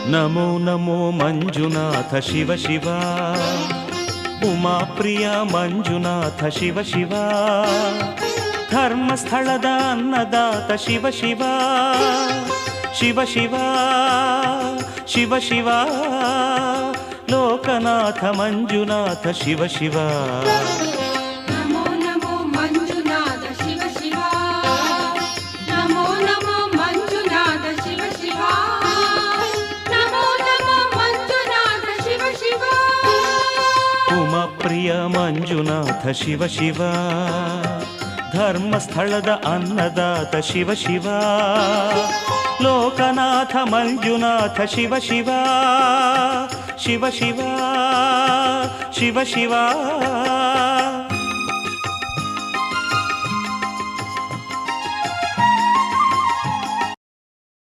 ನಮೋ ನಮೋ ಮಂಜುನಾಥ ಶಿವ ಶಿವ ಉಮಾಪ್ರಿಯ ಮಂಜುನಾಥ ಶಿವ ಶಿವ ಧರ್ಮಸ್ಥಳದ ಅನ್ನದಾತ ಶಿವ ಶಿವ ಶಿವ ಶಿವ ಶಿವ ಶಿವ ಲೋಕನಾಥ ಮಂಜುನಾಥ ಶಿವ ಶಿವ ಪ್ರಿಯ ಮಂಜುನಾಥ ಶಿವ ಶಿವ ಧರ್ಮಸ್ಥಳದ ಅನ್ನದಾತ ಶಿವ ಶಿವ ಲೋಕನಾಥ ಮಂಜುನಾಥ ಶಿವ ಶಿವ ಶಿವ ಶಿವ ಶಿವ ಶಿವ